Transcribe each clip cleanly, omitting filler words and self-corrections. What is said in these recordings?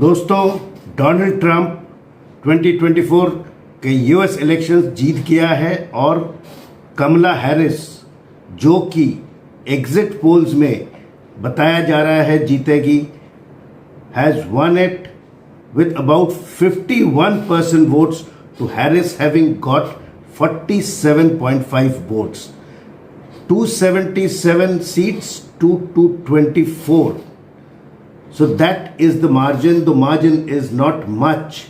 दोस्तों, Donald Trump 2024 के US elections जीत गया है और कमला हैरिस, जो कि एग्जिट पोल्स में बताया जा रहा है जीतेगी, has won it with about 51% votes to Harris having got 47.5 votes. 277 seats to 224. So that is the margin. The margin is not much,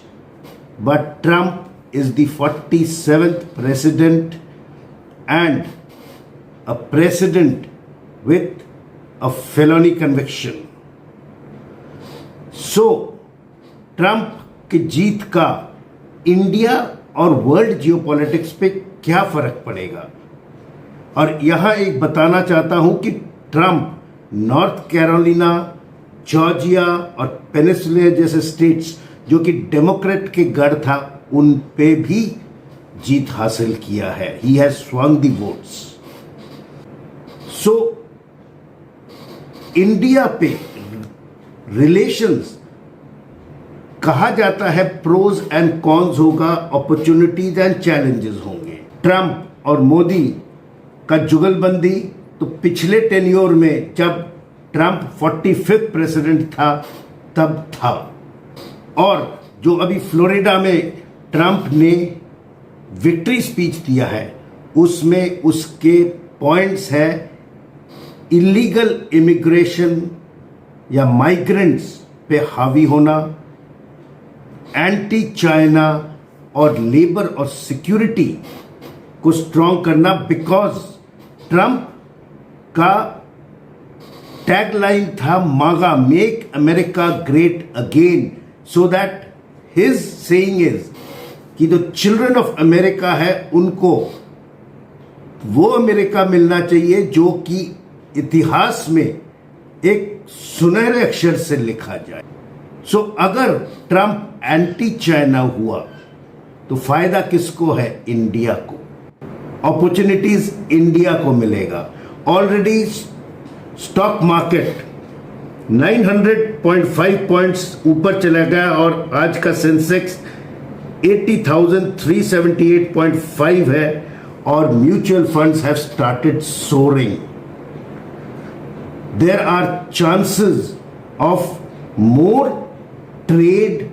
but Trump is the 47th president and a president with a felony conviction. So Trump की जीत का India और world geopolitics पे क्या फर्क पड़ेगा, और यहां एक बताना चाहता हूं कि ट्रंप नॉर्थ कैरोलिना, जॉर्जिया और पेनिसुला जैसे स्टेट्स जो कि डेमोक्रेट के गढ़ था, उन पे भी जीत हासिल किया है. He has swung the votes. So India पे रिलेशंस कहा जाता है प्रोज एंड कॉन्स होगा, अपॉर्चुनिटीज एंड चैलेंजेस होंगे. ट्रंप और मोदी का जुगलबंदी तो पिछले टेन्योर में जब ट्रंप 45th प्रेसिडेंट था तब था, और जो अभी फ्लोरिडा में ट्रंप ने विक्ट्री स्पीच दिया है उसमें उसके पॉइंट्स है इलीगल इमिग्रेशन या माइग्रेंट्स पे हावी होना, एंटी चाइना और लेबर और सिक्योरिटी को स्ट्रॉन्ग करना. बिकॉज ट्रंप का टैगलाइन था मागा, make America great again. So that his saying is कि जो चिल्ड्रन ऑफ अमेरिका है उनको वो अमेरिका मिलना चाहिए जो कि इतिहास में एक सुनहरे अक्षर से लिखा जाए. सो अगर ट्रंप एंटी चाइना हुआ तो फायदा किसको है? इंडिया को. अपॉर्चुनिटीज इंडिया को मिलेगा. ऑलरेडी स्टॉक मार्केट 900.5 पॉइंट्स ऊपर चला गया और आज का सेंसेक्स 80,378.5 है और mutual funds have started soaring. There are chances of more trade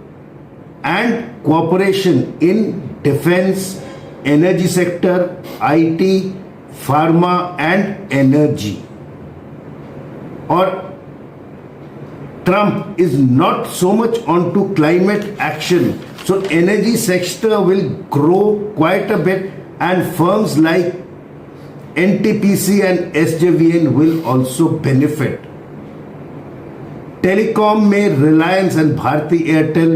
and cooperation in defense, energy sector, IT, pharma and energy. Or Trump is not so much onto climate action, so energy sector will grow quite a bit and firms like NTPC and SJVN will also benefit. Telecom में Reliance and Bharti Airtel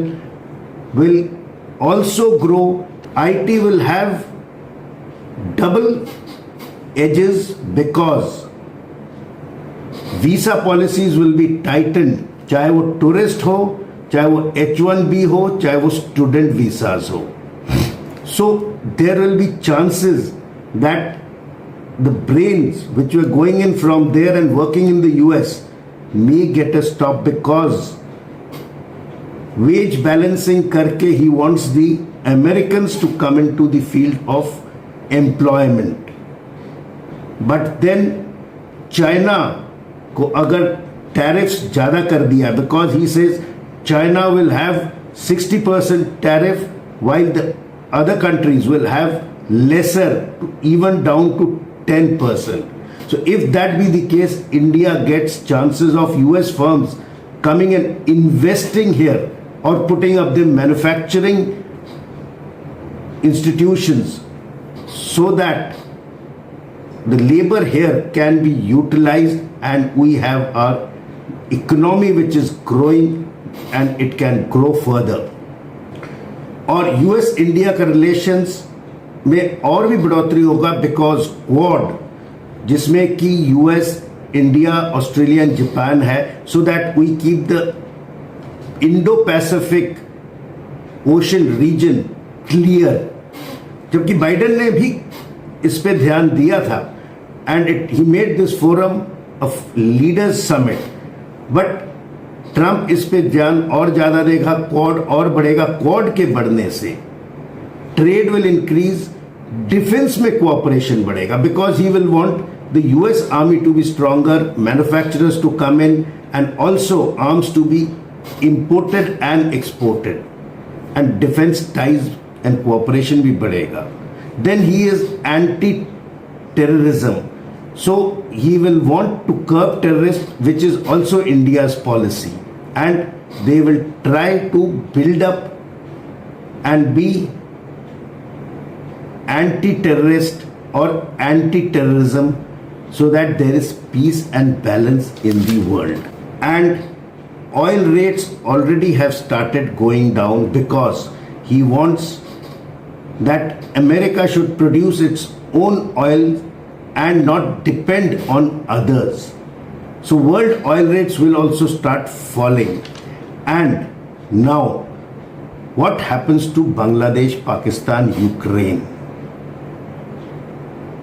will also grow. IT will have double edges because visa policies will be tightened, चाहे वो tourist हो, चाहे वो H1B हो, चाहे वो student visas हो. So there will be chances that the brains which were going in from there and working in the US may get a stop because wage balancing करके he wants the Americans to come into the field of employment. But then China को अगर tariffs ज़्यादा कर दिया, because he says China will have 60% tariff while the other countries will have lesser, even down to 10%. So if that be the case, India gets chances of US firms coming and investing here or putting up their manufacturing institutions so that the labor here can be utilized and we have our economy which is growing and it can grow further. और US India का relations में और भी बढ़ोतरी होगा because Quad जिसमें कि US, India, Australia and Japan है, so that we keep the Indo Pacific ocean region clear. जबकि बाइडेन ने भी इस पे ध्यान दिया था and he made this forum of leaders summit. But Trump इस पे ध्यान और ज़्यादा देगा, क्वाड और बढ़ेगा, क्वाड के बढ़ने से ट्रेड विल इंक्रीज, डिफेंस में कोऑपरेशन बढ़ेगा, because he will want the US army to be stronger, manufacturers to come in and also arms to be imported and exported, and defense ties and cooperation भी बढ़ेगा. Then he is anti-terrorism, so he will want to curb terrorists, which is also India's policy, and they will try to build up and be anti-terrorist or anti-terrorism so that there is peace and balance in the world. And oil rates already have started going down because he wants that America should produce its own oil and not depend on others. So world oil rates will also start falling. And now, what happens to Bangladesh, Pakistan, Ukraine?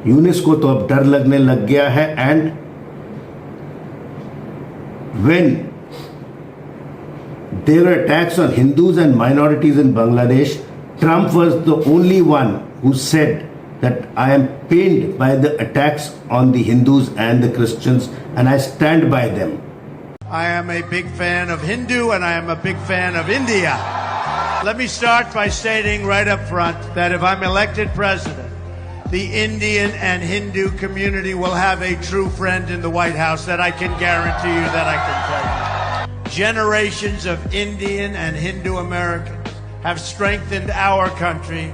Younis को तो अब डर लगने लग गया है, and when there were attacks on Hindus and minorities in Bangladesh, Trump was the only one who said that I am pained by the attacks on the Hindus and the Christians, and I stand by them. I am a big fan of Hindu and I am a big fan of India. Let me start by stating right up front that if I'm elected president, the Indian and Hindu community will have a true friend in the White House. That I can guarantee you, that I can tell you. Generations of Indian and Hindu Americans have strengthened our country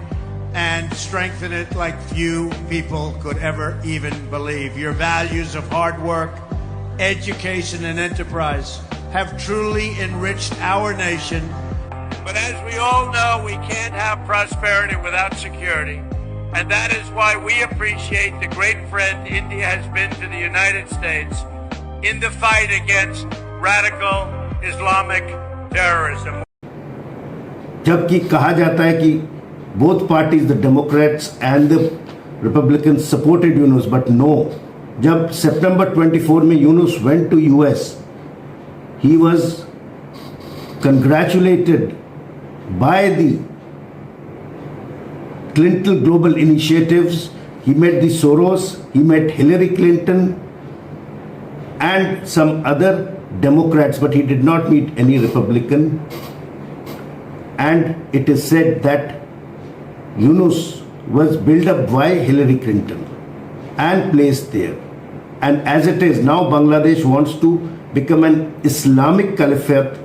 and strengthened it like few people could ever even believe. Your values of hard work, education, and enterprise have truly enriched our nation. But as we all know, we can't have prosperity without security. And that is why we appreciate the great friend India has been to the United States in the fight against radical Islamic terrorism. जबकि कहा जाता है कि both parties, the Democrats and the Republicans, supported Yunus, but no. जब September 24 में Yunus went to US, he was congratulated by the Clinton Global Initiatives. He met the Soros, he met Hillary Clinton and some other Democrats, but he did not meet any Republican. And it is said that Yunus was built up by Hillary Clinton and placed there. And as it is now, Bangladesh wants to become an Islamic caliphate.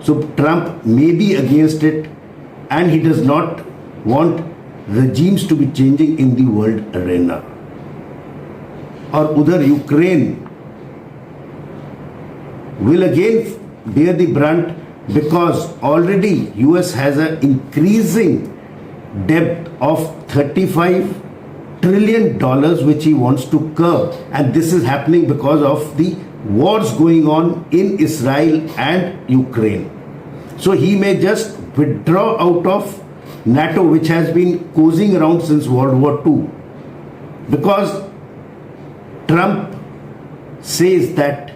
So Trump may be against it, and he does not want regimes to be changing in the world arena. और उधर Ukraine will again bear the brunt, because already US has an increasing debt of $35 trillion which he wants to curb, and this is happening because of the wars going on in Israel and Ukraine. So he may just withdraw out of NATO, which has been cozying around since World War II, because Trump says that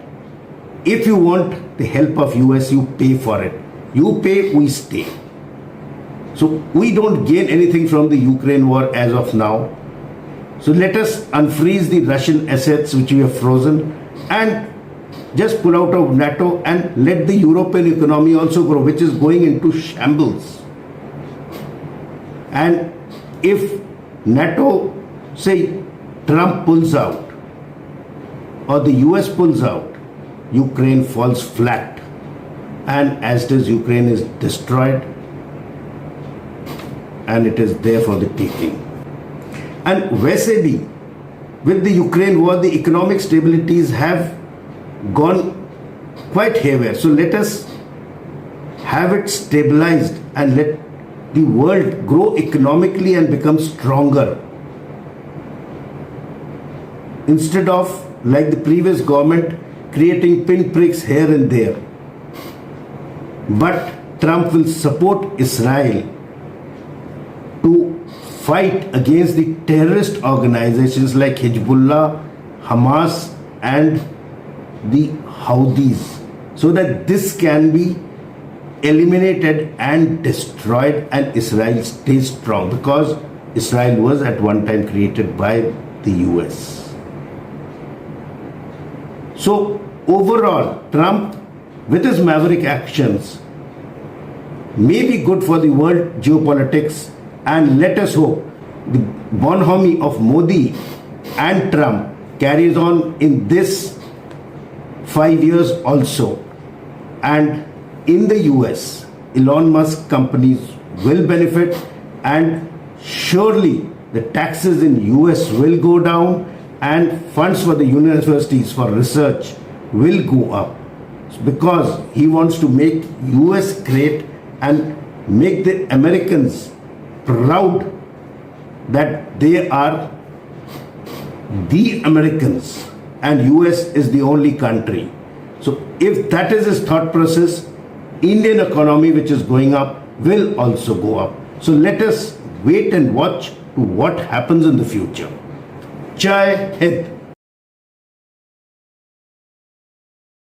if you want the help of US, you pay for it. You pay, we stay. So we don't gain anything from the Ukraine war as of now. So let us unfreeze the Russian assets which we have frozen and just pull out of NATO and let the European economy also grow, which is going into shambles. And if NATO, say Trump pulls out or the US pulls out, Ukraine falls flat, and as it is, Ukraine is destroyed and it is there for the taking. And वैसे भी with the Ukraine war, the economic stabilities have gone quite haywire. So let us have it stabilized and let the world grow economically and become stronger, instead of, like the previous government, creating pinpricks here and there. But Trump will support Israel to fight against the terrorist organizations like Hezbollah, Hamas, and the Houthis. so that this can be eliminated and destroyed and Israel stays strong, because Israel was at one time created by the US. So overall, Trump with his maverick actions may be good for the world geopolitics, and let us hope the bonhomie of Modi and Trump carries on in this 5 years also. And in the US, Elon Musk companies will benefit, and surely the taxes in US will go down and funds for the universities for research will go up, because he wants to make US great and make the Americans proud that they are the Americans and US is the only country. So if that is his thought process, Indian economy, which is going up, will also go up. So let us wait and watch to what happens in the future. Jai Hind.